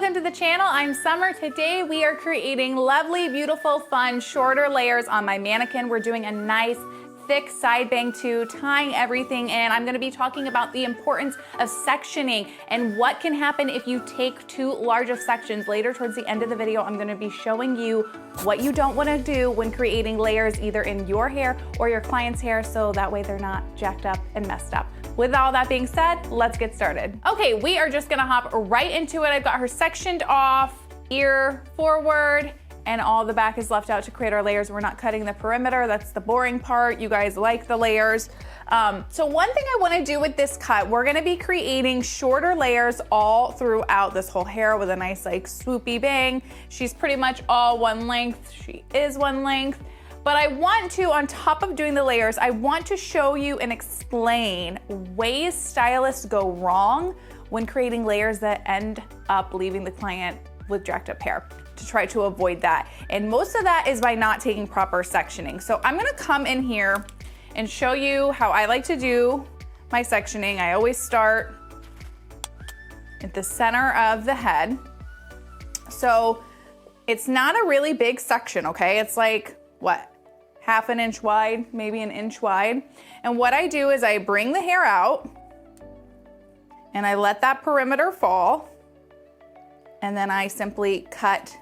welcome to the channel. I'm Summer. Today we are creating lovely, beautiful, fun, shorter layers on my mannequin. We're doing a nice thick side bang too, tying everything in. I'm gonna be talking about the importance of sectioning and what can happen if you take too large of sections. Later towards the end of the video, I'm gonna be showing you what you don't wanna do when creating layers either in your hair or your client's hair, so that way they're not jacked up and messed up. With all that being said, let's get started. Okay, we are just gonna hop right into it. I've got her sectioned off, ear forward, and all the back is left out to create our layers. We're not cutting the perimeter. That's the boring part. You guys like the layers. So one thing I wanna do with this cut, we're gonna be creating shorter layers all throughout this whole hair with a nice like swoopy bang. She's pretty much all one length. She is one length. But I want to, on top of doing the layers, I want to show you and explain ways stylists go wrong when creating layers that end up leaving the client with jacked up hair, to try to avoid that. And most of that is by not taking proper sectioning. So I'm gonna come in here and show you how I like to do my sectioning. I always start at the center of the head. So it's not a really big section, okay? It's like, what? Half an inch wide, maybe an inch wide. And what I do is I bring the hair out and I let that perimeter fall. And then I simply cut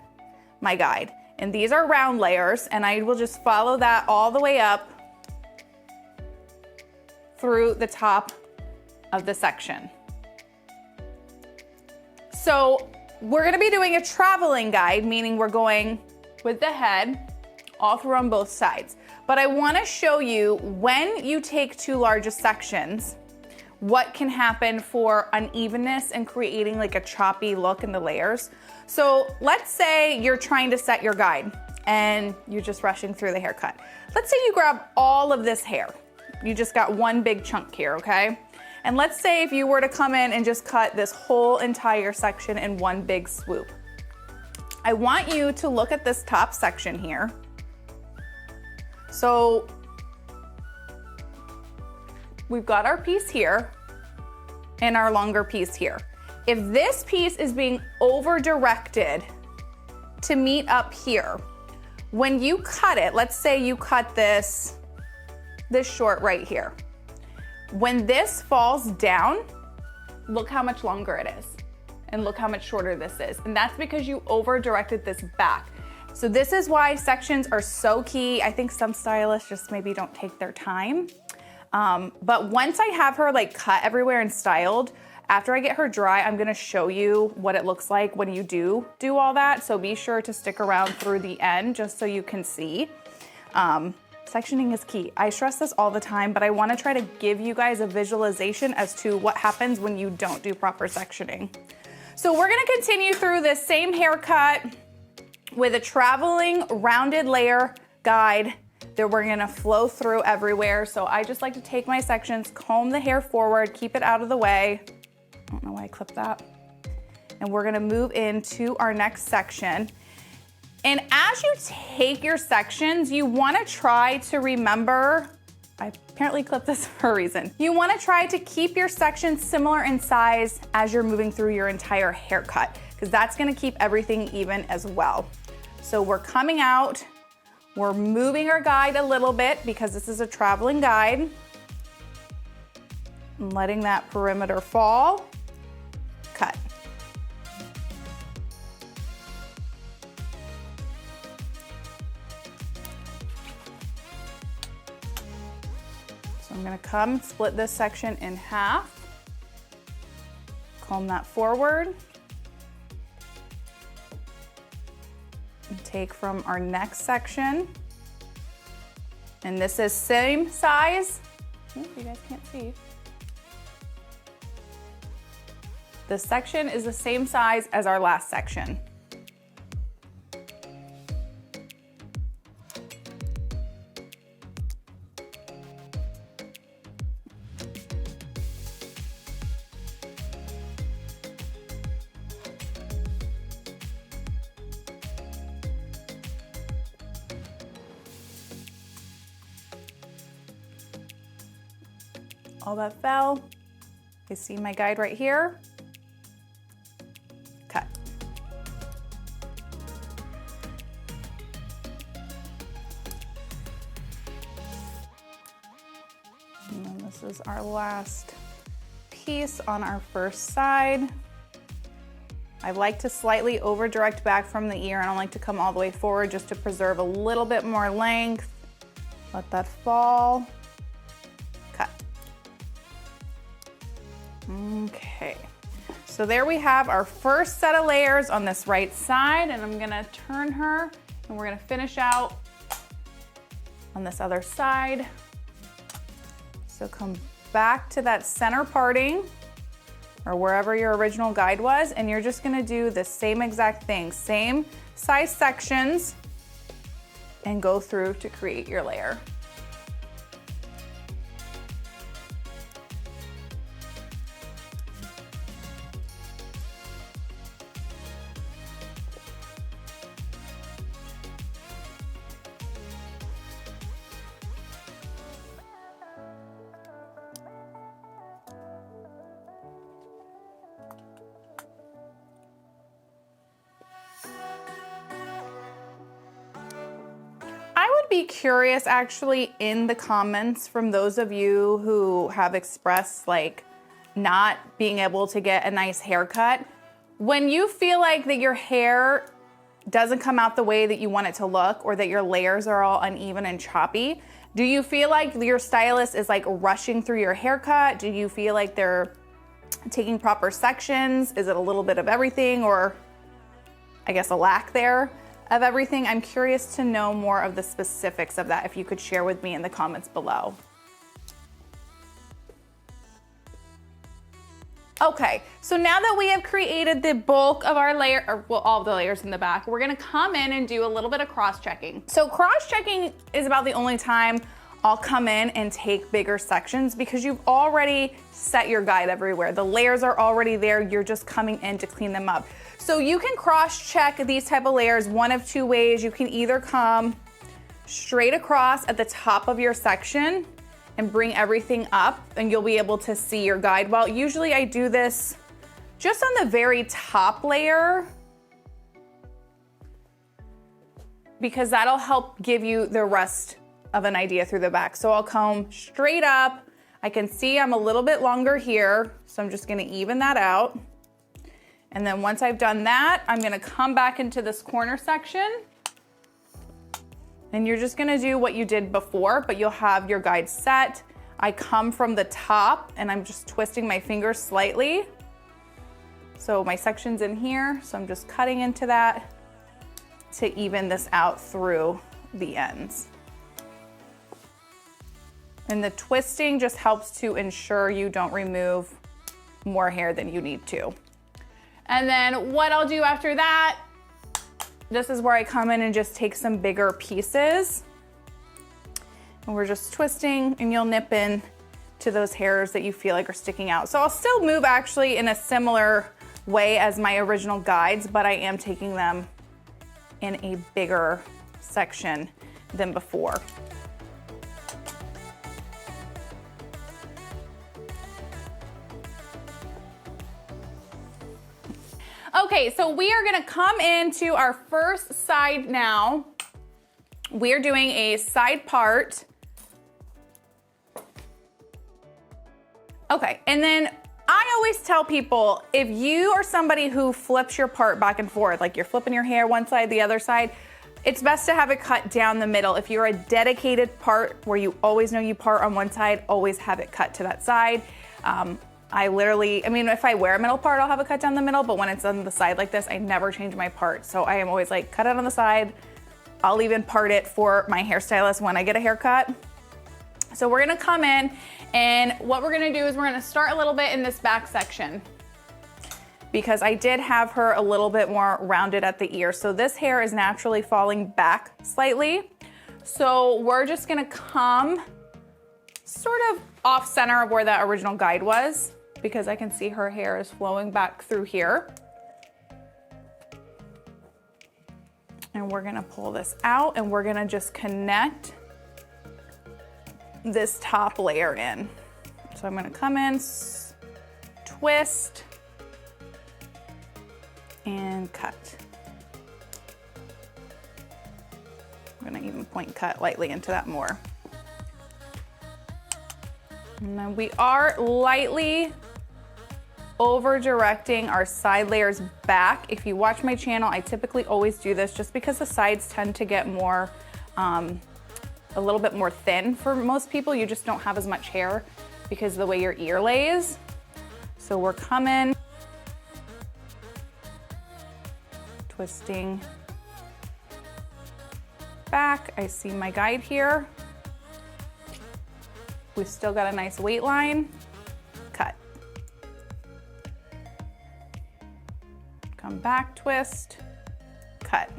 my guide. And these are round layers, and I will just follow that all the way up through the top of the section. So we're gonna be doing a traveling guide, meaning we're going with the head all through on both sides. But I wanna show you when you take too large of sections, what can happen for unevenness and creating like a choppy look in the layers. So let's say you're trying to set your guide and you're just rushing through the haircut. Let's say you grab all of this hair. You just got one big chunk here, okay? And let's say if you were to come in and just cut this whole entire section in one big swoop. I want you to look at this top section here. So we've got our piece here and our longer piece here. If this piece is being over-directed to meet up here, when you cut it, let's say you cut this short right here. When this falls down, look how much longer it is. And look how much shorter this is. And that's because you over-directed this back. So this is why sections are so key. I think some stylists just maybe don't take their time. But once I have her like cut everywhere and styled, after I get her dry, I'm gonna show you what it looks like when you do all that. So be sure to stick around through the end just so you can see. Sectioning is key. I stress this all the time, but I wanna try to give you guys a visualization as to what happens when you don't do proper sectioning. So we're gonna continue through this same haircut with a traveling rounded layer guide that we're gonna flow through everywhere. So I just like to take my sections, comb the hair forward, keep it out of the way. I don't know why I clipped that. And we're gonna move into our next section. And as you take your sections, you wanna try to remember, I apparently clipped this for a reason. You wanna try to keep your sections similar in size as you're moving through your entire haircut, because that's gonna keep everything even as well. So we're coming out, we're moving our guide a little bit because this is a traveling guide. And letting that perimeter fall, cut. So I'm gonna come split this section in half, comb that forward, and take from our next section. And this is same size. Oh, you guys can't see. This section is the same size as our last section. All that fell. You see my guide right here? Cut. This is our last piece on our first side. I like to slightly over direct back from the ear. I don't like to come all the way forward, just to preserve a little bit more length. Let that fall. Cut. Okay, so there we have our first set of layers on this right side, and I'm gonna turn her and we're gonna finish out on this other side. So come back to that center parting or wherever your original guide was, and you're just gonna do the same exact thing, same size sections, and go through to create your layer. Be curious actually in the comments from those of you who have expressed like not being able to get a nice haircut. When you feel like that your hair doesn't come out the way that you want it to look, or that your layers are all uneven and choppy, do you feel like your stylist is like rushing through your haircut? Do you feel like they're taking proper sections? Is it a little bit of everything, or I guess a lack there of everything? I'm curious to know more of the specifics of that, if you could share with me in the comments below. Okay, so now that we have created the bulk of our layer, or well, all of the layers in the back, we're gonna come in and do a little bit of cross-checking. So cross-checking is about the only time I'll come in and take bigger sections, because you've already set your guide everywhere. The layers are already there, you're just coming in to clean them up. So you can cross-check these type of layers one of two ways. You can either come straight across at the top of your section and bring everything up, and you'll be able to see your guide well. Usually I do this just on the very top layer, because that'll help give you the rest of an idea through the back. So I'll come straight up. I can see I'm a little bit longer here, so I'm just gonna even that out. And then once I've done that, I'm gonna come back into this corner section, and you're just gonna do what you did before, but you'll have your guide set. I come from the top and I'm just twisting my fingers slightly. So my section's in here, so I'm just cutting into that to even this out through the ends. And the twisting just helps to ensure you don't remove more hair than you need to. And then what I'll do after that, this is where I come in and just take some bigger pieces. And we're just twisting, and you'll nip in to those hairs that you feel like are sticking out. So I'll still move actually in a similar way as my original guides, but I am taking them in a bigger section than before. Okay, so we are gonna come into our first side now. We're doing a side part. Okay, and then I always tell people, if you are somebody who flips your part back and forth, like you're flipping your hair one side, the other side, it's best to have it cut down the middle. If you're a dedicated part where you always know you part on one side, always have it cut to that side. I mean, if I wear a middle part, I'll have it cut down the middle, but when it's on the side like this, I never change my part. So I am always like, cut it on the side. I'll even part it for my hairstylist when I get a haircut. So we're gonna come in, and what we're gonna do is we're gonna start a little bit in this back section, because I did have her a little bit more rounded at the ear. So this hair is naturally falling back slightly. So we're just gonna come sort of off center of where that original guide was, because I can see her hair is flowing back through here. And we're gonna pull this out, and we're gonna just connect this top layer in. So I'm gonna come in, twist, and cut. I'm gonna even point cut lightly into that more. And then we are lightly over directing our side layers back. If you watch my channel, I typically always do this just because the sides tend to get more, a little bit more thin for most people. You just don't have as much hair because of the way your ear lays. So we're coming, twisting back. I see my guide here. We've still got a nice weight line. Cut. Come back, twist, cut.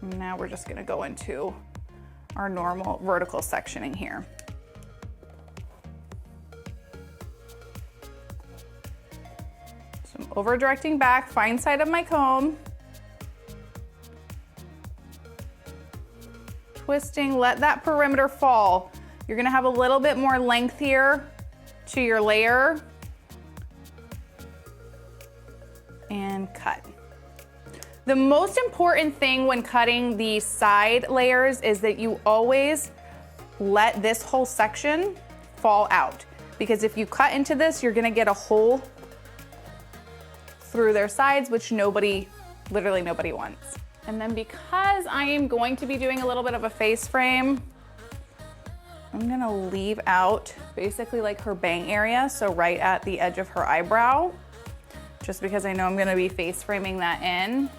Now we're just gonna go into our normal vertical sectioning here. So I'm over directing back, fine side of my comb. Twisting, let that perimeter fall. You're gonna have a little bit more length here to your layer. And cut. The most important thing when cutting the side layers is that you always let this whole section fall out. Because if you cut into this, you're gonna get a hole through their sides, which literally nobody wants. And then because I am going to be doing a little bit of a face frame, I'm gonna leave out basically like her bang area, so right at the edge of her eyebrow, just because I know I'm gonna be face framing that in.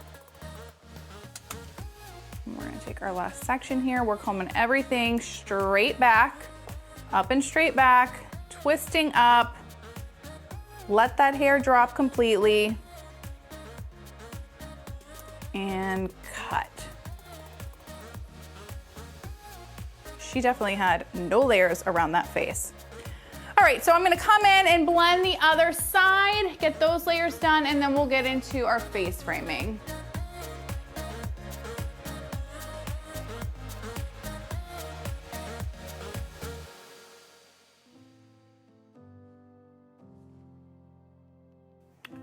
And we're gonna take our last section here. We're combing everything straight back, up and straight back, twisting up, let that hair drop completely, and cut. She definitely had no layers around that face. All right, so I'm gonna come in and blend the other side, get those layers done, and then we'll get into our face framing.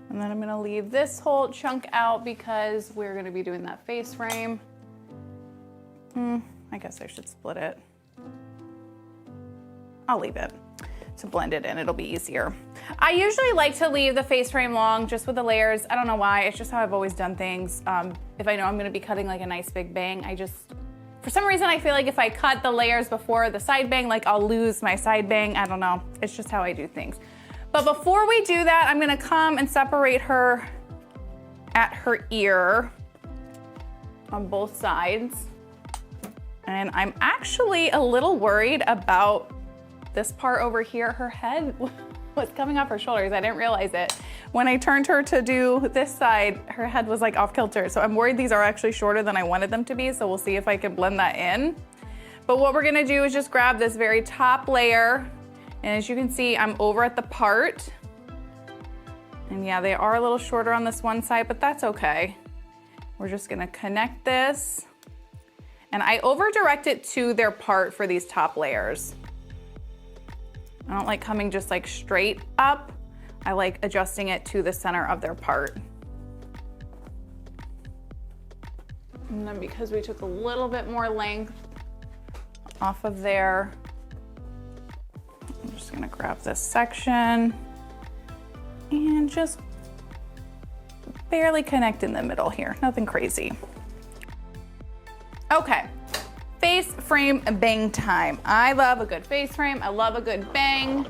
And then I'm gonna leave this whole chunk out because we're gonna be doing that face frame. I guess I should split it. I'll leave it to blend it in, it'll be easier. I usually like to leave the face frame long just with the layers. I don't know why, it's just how I've always done things. If I know I'm gonna be cutting like a nice big bang, for some reason I feel like if I cut the layers before the side bang, like I'll lose my side bang, I don't know. It's just how I do things. But before we do that, I'm gonna come and separate her at her ear on both sides. And I'm actually a little worried about this part over here. Her head was coming off her shoulders. I didn't realize it. When I turned her to do this side, her head was like off kilter. So I'm worried these are actually shorter than I wanted them to be. So we'll see if I can blend that in. But what we're gonna do is just grab this very top layer. And as you can see, I'm over at the part. And yeah, they are a little shorter on this one side, but that's okay. We're just gonna connect this. And I over direct it to their part for these top layers. I don't like coming just like straight up. I like adjusting it to the center of their part. And then because we took a little bit more length off of there, I'm just gonna grab this section and just barely connect in the middle here, nothing crazy. Okay, face frame bang time. I love a good face frame, I love a good bang.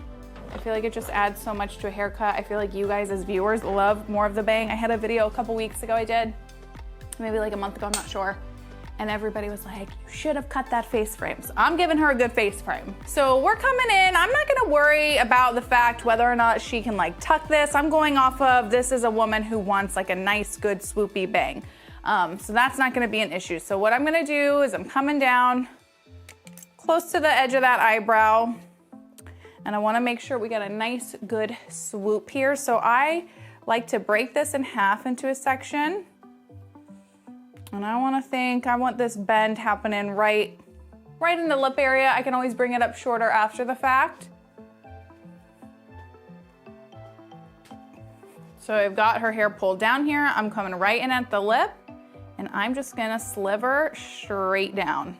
I feel like it just adds so much to a haircut. I feel like you guys as viewers love more of the bang. I had a video a couple weeks ago I did, maybe like a month ago, I'm not sure. And everybody was like, you should have cut that face frame. So I'm giving her a good face frame. So we're coming in, I'm not gonna worry about the fact whether or not she can like tuck this. I'm going off of, this is a woman who wants like a nice, good swoopy bang. So that's not gonna be an issue. So what I'm gonna do is I'm coming down close to the edge of that eyebrow. And I wanna make sure we get a nice, good swoop here. So I like to break this in half into a section. And I want this bend happening right in the lip area. I can always bring it up shorter after the fact. So I've got her hair pulled down here. I'm coming right in at the lip and I'm just gonna sliver straight down.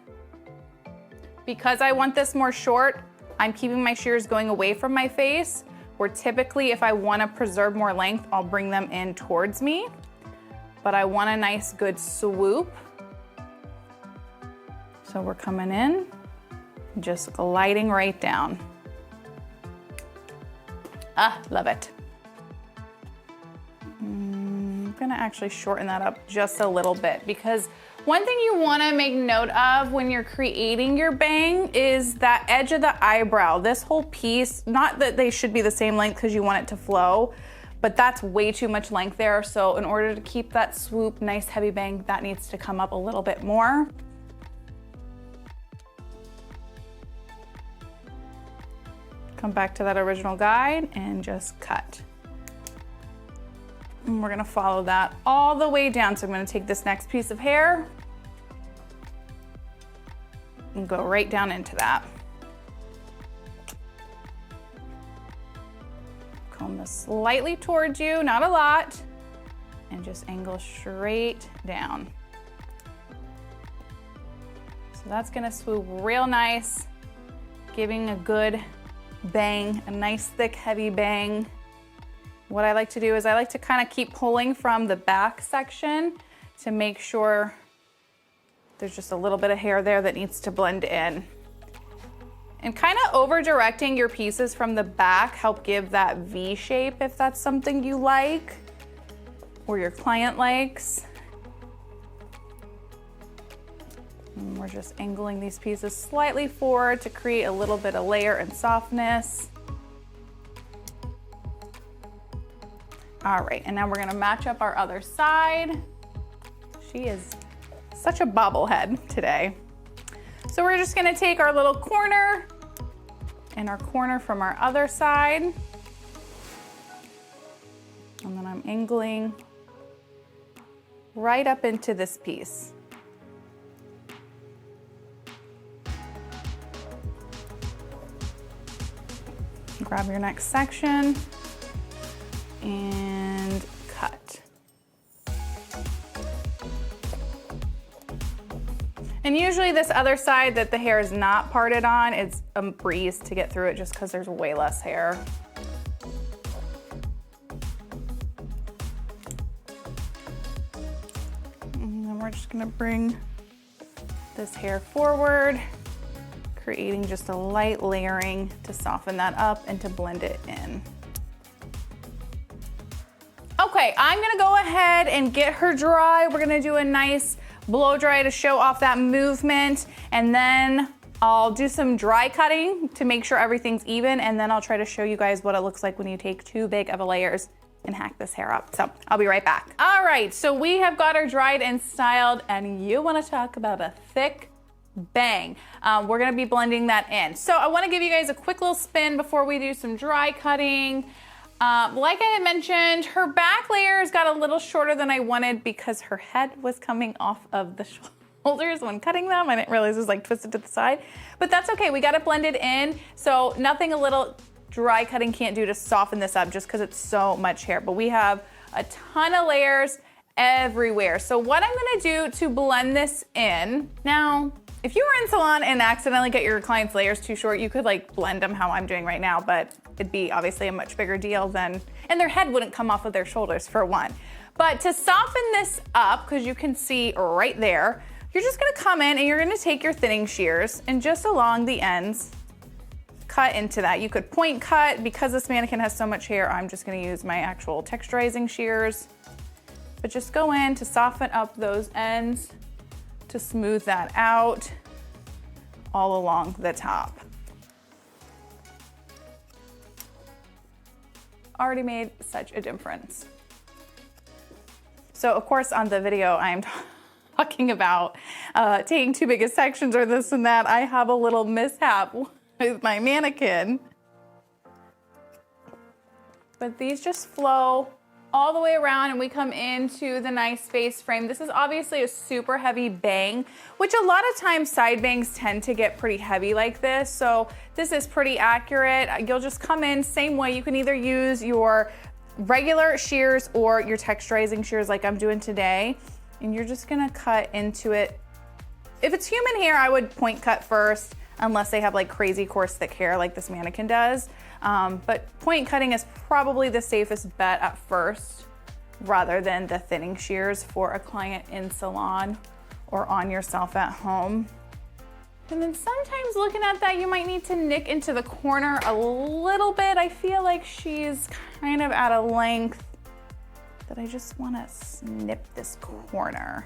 Because I want this more short, I'm keeping my shears going away from my face, where typically if I want to preserve more length, I'll bring them in towards me. But I want a nice good swoop. So we're coming in, just gliding right down. Ah, love it. I'm gonna actually shorten that up just a little bit, because one thing you wanna make note of when you're creating your bang is that edge of the eyebrow. This whole piece, not that they should be the same length because you want it to flow, but that's way too much length there. So in order to keep that swoop, nice heavy bang, that needs to come up a little bit more. Come back to that original guide and just cut. And we're gonna follow that all the way down. So I'm gonna take this next piece of hair and go right down into that. Comb this slightly towards you, not a lot, and just angle straight down. So that's gonna swoop real nice, giving a good bang, a nice thick heavy bang. What I like to do is I like to kind of keep pulling from the back section to make sure there's just a little bit of hair there that needs to blend in. And kind of over directing your pieces from the back help give that V shape if that's something you like or your client likes. And we're just angling these pieces slightly forward to create a little bit of layer and softness. All right, and now we're gonna match up our other side. She is such a bobblehead today. So we're just gonna take our little corner and our corner from our other side. And then I'm angling right up into this piece. Grab your next section and cut. And usually this other side that the hair is not parted on, it's a breeze to get through it just because there's way less hair. And then we're just gonna bring this hair forward, creating just a light layering to soften that up and to blend it in. Okay, I'm gonna go ahead and get her dry. We're gonna do a nice blow dry to show off that movement, and then I'll do some dry cutting to make sure everything's even, and then I'll try to show you guys what it looks like when you take too big of a layers and hack this hair up. So I'll be right back. All right, so we have got her dried and styled, and you wanna talk about a thick bang. We're gonna be blending that in. So I wanna give you guys a quick little spin before we do some dry cutting. Like I had mentioned, her back layers got a little shorter than I wanted because her head was coming off of the shoulders when cutting them. I didn't realize it was like twisted to the side, but that's okay. We got it blended in. So nothing a little dry cutting can't do to soften this up just because it's so much hair, but we have a ton of layers everywhere. So what I'm gonna do to blend this in, now, if you were in salon and accidentally get your client's layers too short, you could like blend them how I'm doing right now, but it'd be obviously a much bigger deal than, and their head wouldn't come off of their shoulders for one. But to soften this up, because you can see right there, you're just gonna come in and you're gonna take your thinning shears and just along the ends, cut into that. You could point cut. Because this mannequin has so much hair, I'm just gonna use my actual texturizing shears. But just go in to soften up those ends, to smooth that out all along the top. Already made such a difference. So of course on the video I'm talking about taking too big of sections or this and that. I have a little mishap with my mannequin. But these just flow all the way around and we come into the nice face frame. This is obviously a super heavy bang, which a lot of times side bangs tend to get pretty heavy like this. So this is pretty accurate. You'll just come in same way. You can either use your regular shears or your texturizing shears like I'm doing today. And you're just gonna cut into it. If it's human hair, I would point cut first. unless they have like crazy coarse thick hair like this mannequin does. But point cutting is probably the safest bet at first, rather than the thinning shears for a client in salon or on yourself at home. And then sometimes looking at that, you might need to nick into the corner a little bit. I feel like she's kind of at a length that I just wanna snip this corner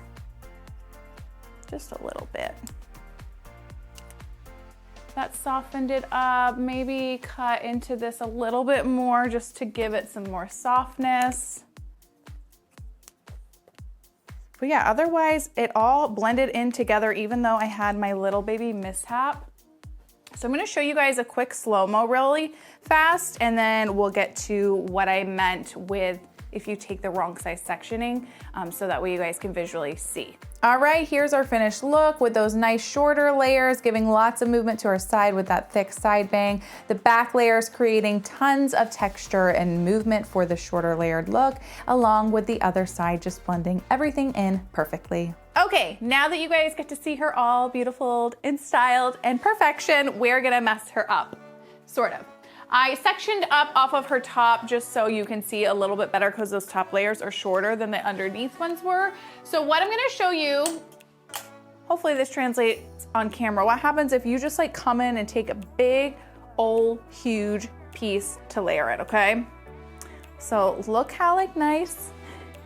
just a little bit. That softened it up. Maybe cut into this a little bit more just to give it some more softness. But yeah, otherwise it all blended in together even though I had my little baby mishap. So I'm gonna show you guys a quick slow-mo really fast, and then we'll get to what I meant with if you take the wrong size sectioning, so that way you guys can visually see. All right, here's our finished look with those nice shorter layers, giving lots of movement to our side with that thick side bang. The back layers creating tons of texture and movement for the shorter layered look, along with the other side just blending everything in perfectly. Okay, now that you guys get to see her all beautiful and styled and perfection, we're gonna mess her up, sort of. I sectioned up off of her top just so you can see a little bit better because those top layers are shorter than the underneath ones were. So what I'm gonna show you, hopefully this translates on camera, what happens if you just like come in and take a big, old, huge piece to layer it, okay? So look how like nice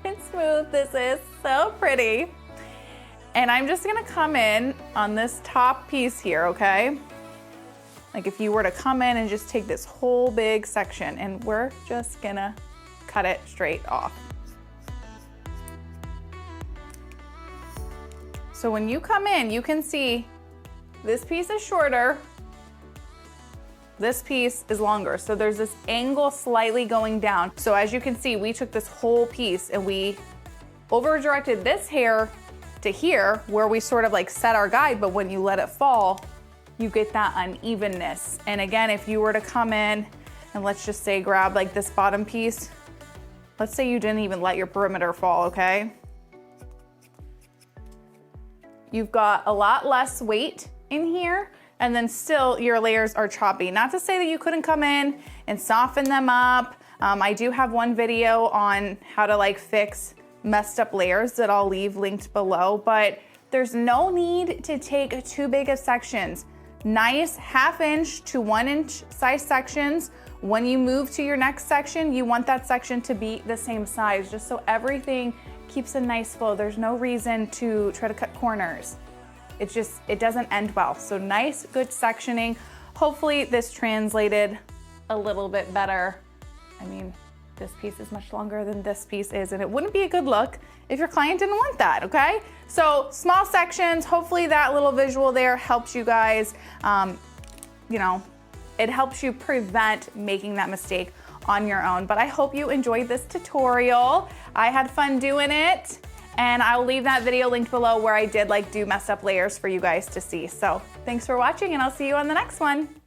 and smooth this is, so pretty. And I'm just gonna come in on this top piece here, okay? Like if you were to come in and just take this whole big section, and we're just gonna cut it straight off. So when you come in, you can see this piece is shorter, this piece is longer. So there's this angle slightly going down. So as you can see, we took this whole piece and we over directed this hair to here where we sort of like set our guide, but when you let it fall, you get that unevenness. And again, if you were to come in and let's just say grab like this bottom piece, let's say you didn't even let your perimeter fall, okay? You've got a lot less weight in here, and then still your layers are choppy. Not to say that you couldn't come in and soften them up. I do have one video on how to like fix messed up layers that I'll leave linked below, but there's no need to take too big of sections. Nice 1/2 inch to 1 inch size sections. When you move to your next section, you want that section to be the same size, just so everything keeps a nice flow. There's no reason to try to cut corners. It doesn't end well. So nice, good sectioning. Hopefully this translated a little bit better. I mean, this piece is much longer than this piece is, and it wouldn't be a good look if your client didn't want that, okay? So small sections, hopefully that little visual there helps you guys, you know, it helps you prevent making that mistake on your own. But I hope you enjoyed this tutorial. I had fun doing it, and I'll leave that video linked below where I did like do messed up layers for you guys to see. So thanks for watching, and I'll see you on the next one.